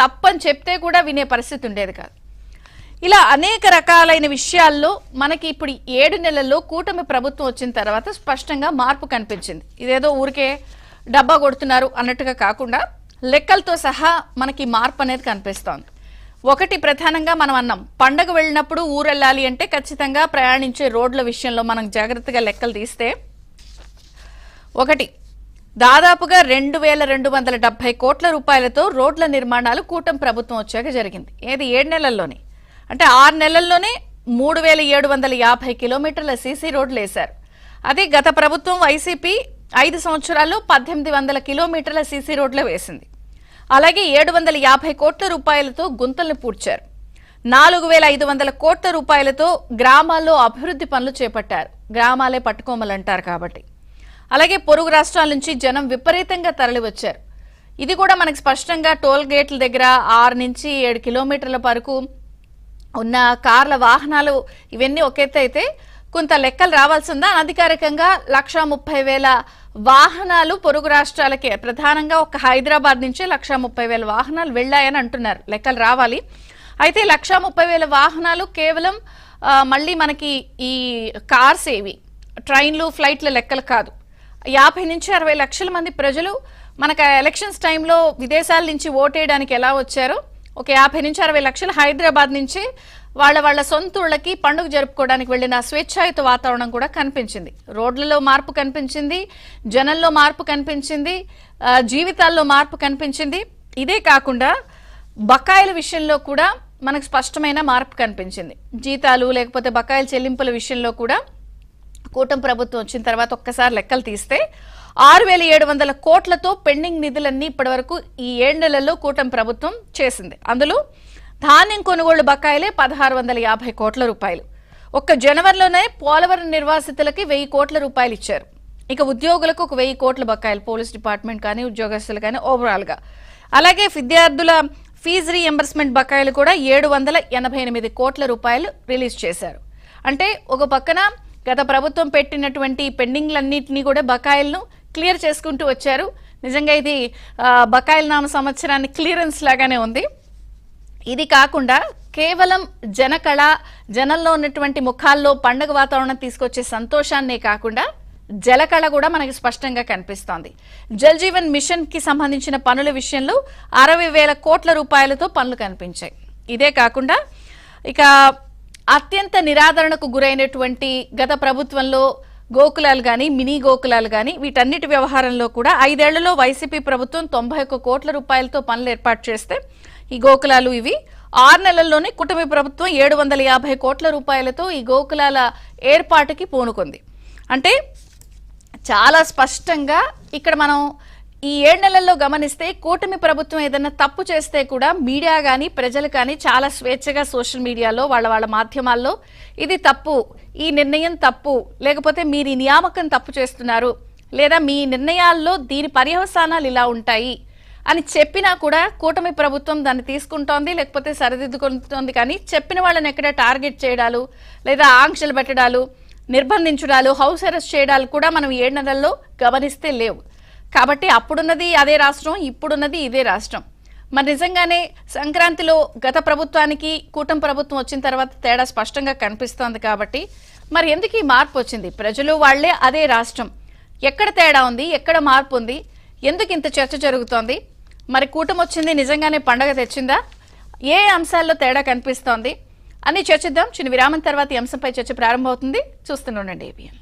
తప్పని చెప్తే కూడా వినే పరిస్థితి ఉండేది కాదు. ఇలా అనేక రకాలైన విషయాల్లో మనకి ఇప్పుడు 7 నెలల్లో కూటమి ప్రభుత్వం వచ్చిన తర్వాత స్పష్టంగా మార్పు కనిపించింది. ఇదేదో ఊరికే డబ్బా కొడుతున్నారు అన్నట్టుగా కాకుండా లెక్కలతో సహా మనకి మార్పు అనేది కనిపిస్తోంది. ఒకటి ప్రధానంగా మనం అన్నాం, పండగ వెళ్ళినప్పుడు ఊరెళ్ళాలి అంటే ఖచ్చితంగా ప్రయాణించే రోడ్ల విషయంలో మనం జాగ్రత్తగా లెక్కలు తీస్తే ఒకటి దాదాపుగా 2270 కోట్ల రూపాయలతో రోడ్ల నిర్మాణాలు కూటమి ప్రభుత్వం వచ్చాక జరిగింది. ఏది 7 నెలల్లోనే, అంటే 6 నెలల్లోనే 3750 కిలోమీటర్ల సీసీ రోడ్లు వేశారు. అదే గత ప్రభుత్వం వైసీపీ 5 సంవత్సరాల్లో 1800 కిలోమీటర్ల సీసీ రోడ్లు వేసింది. అలాగే 750 కోట్ల రూపాయలతో గుంతల్ని పూడ్చారు. 4500 కోట్ల రూపాయలతో గ్రామాల్లో అభివృద్ధి పనులు చేపట్టారు. గ్రామాలే పట్టుకోమలంటారు కాబట్టి. అలాగే పొరుగు రాష్ట్రాల నుంచి జనం విపరీతంగా తరలివచ్చారు. ఇది కూడా మనకి స్పష్టంగా టోల్ గేట్ల దగ్గర 6 నుంచి 7 కిలోమీటర్ల వరకు ఉన్న కార్ల వాహనాలు ఇవన్నీ ఒక ఎత్తు అయితే కొంత లెక్కలు రావాల్సిందా. అధికారికంగా 130,000 వాహనాలు పొరుగు రాష్ట్రాలకే, ప్రధానంగా ఒక హైదరాబాద్ నుంచే 130,000 వాహనాలు వెళ్ళాయని అంటున్నారు. లెక్కలు రావాలి. అయితే 130,000 వాహనాలు కేవలం మళ్ళీ మనకి ఈ కార్స్ ఏవి ట్రైన్లు ఫ్లైట్ల లెక్కలు కాదు. 50 నుంచి 60 లక్షల మంది ప్రజలు మనకు ఎలక్షన్స్ టైంలో విదేశాల నుంచి ఓటేయడానికి ఎలా వచ్చారో ఒక 50 నుంచి 60 లక్షలు హైదరాబాద్ నుంచి వాళ్ళ సొంతూళ్ళకి పండుగ జరుపుకోవడానికి వెళ్ళిన స్వేచ్ఛాయుత వాతావరణం కూడా కనిపించింది. రోడ్లలో మార్పు కనిపించింది, జనంలో మార్పు కనిపించింది, జీవితాల్లో మార్పు కనిపించింది. ఇదే కాకుండా బకాయిల విషయంలో కూడా మనకు స్పష్టమైన మార్పు కనిపించింది. జీతాలు లేకపోతే బకాయిల చెల్లింపుల విషయంలో కూడా కూటమి ప్రభుత్వం వచ్చిన తర్వాత ఒక్కసారి లెక్కలు తీస్తే 6700 కోట్లతో పెండింగ్ నిధులన్నీ ఇప్పటివరకు ఈ 7 నెలల్లో కూటమి ప్రభుత్వం చేసింది. అందులో ధాన్యం కొనుగోళ్లు బకాయిలే 1650 కోట్ల రూపాయలు. ఒక్క జనవరిలోనే పోలవరం నిర్వాసితులకి 1000 కోట్ల రూపాయలు ఇచ్చారు. ఇక ఉద్యోగులకు ఒక 1000 కోట్ల బకాయిలు, పోలీస్ డిపార్ట్మెంట్ కానీ ఉద్యోగస్తులు కానీ ఓవరాల్గా. అలాగే విద్యార్థుల ఫీజు రీఎంబర్స్మెంట్ బకాయిలు కూడా 788 కోట్ల రూపాయలు రిలీజ్ చేశారు. అంటే ఒక పక్కన గత ప్రభుత్వం పెట్టినటువంటి పెండింగ్లన్నింటినీ కూడా బకాయిలను క్లియర్ చేసుకుంటూ వచ్చారు. నిజంగా ఇది బకాయిల నామ సంవత్సరాన్ని క్లియరెన్స్ లాగానే ఉంది. ఇది కాకుండా కేవలం జనకళ, జనంలో ఉన్నటువంటి ముఖాల్లో పండుగ వాతావరణం తీసుకొచ్చే సంతోషాన్నే కాకుండా జలకళ కూడా మనకి స్పష్టంగా కనిపిస్తోంది. జల్ జీవన్ మిషన్ కి సంబంధించిన పనుల విషయంలో 60,000 కోట్ల రూపాయలతో పనులు కనిపించాయి. ఇదే కాకుండా ఇక అత్యంత నిరాదరణకు గురైనటువంటి గత ప్రభుత్వంలో గోకులాలు కానీ మినీ గోకులాలు కానీ వీటన్నిటి వ్యవహారంలో కూడా 5 ఏళ్లలో వైసీపీ ప్రభుత్వం 91 కోట్ల రూపాయలతో పనులు ఏర్పాటు చేస్తే ఈ గోకులాలు ఇవి 6 నెలల్లోనే కూటమి ప్రభుత్వం 750 కోట్ల రూపాయలతో ఈ గోకులాల ఏర్పాటుకి పూనుకుంది. అంటే చాలా స్పష్టంగా ఇక్కడ మనం ఈ 7 నెలల్లో గమనిస్తే కూటమి ప్రభుత్వం ఏదైనా తప్పు చేస్తే కూడా మీడియా కానీ ప్రజలు కానీ చాలా స్వేచ్ఛగా సోషల్ మీడియాలో వాళ్ళ మాధ్యమాల్లో ఇది తప్పు, ఈ నిర్ణయం తప్పు, లేకపోతే మీరు ఈ నియామకం తప్పు చేస్తున్నారు, లేదా మీ నిర్ణయాల్లో దీని పర్యవసానాలు ఇలా ఉంటాయి అని చెప్పినా కూడా కూటమి ప్రభుత్వం దాన్ని తీసుకుంటోంది, లేకపోతే సరిదిద్దుకుంటోంది. కానీ చెప్పిన వాళ్ళని ఎక్కడ టార్గెట్ చేయడాలు, లేదా ఆంక్షలు పెట్టడాలు, నిర్బంధించడాలు, హౌస్ అరెస్ట్ చేయడాలు కూడా మనం 7 నెలల్లో గమనిస్తే లేవు. కాబట్టి అప్పుడున్నది అదే రాష్ట్రం, ఇప్పుడున్నది ఇదే రాష్ట్రం. మరి నిజంగానే సంక్రాంతిలో గత ప్రభుత్వానికి కూటమి ప్రభుత్వం వచ్చిన తర్వాత తేడా స్పష్టంగా కనిపిస్తోంది. కాబట్టి మరి ఎందుకు ఈ మార్పు వచ్చింది? ప్రజలు వాళ్లే అదే రాష్ట్రం. ఎక్కడ తేడా ఉంది, ఎక్కడ మార్పు ఉంది, ఎందుకు ఇంత చర్చ జరుగుతోంది? మరి కూటమి వచ్చింది నిజంగానే పండగ తెచ్చిందా? ఏ అంశాల్లో తేడా కనిపిస్తోంది అని చర్చిద్దాం. చిన్న విరామం తర్వాత ఈ అంశంపై చర్చ ప్రారంభమవుతుంది. చూస్తూనే ఉండండి ABN.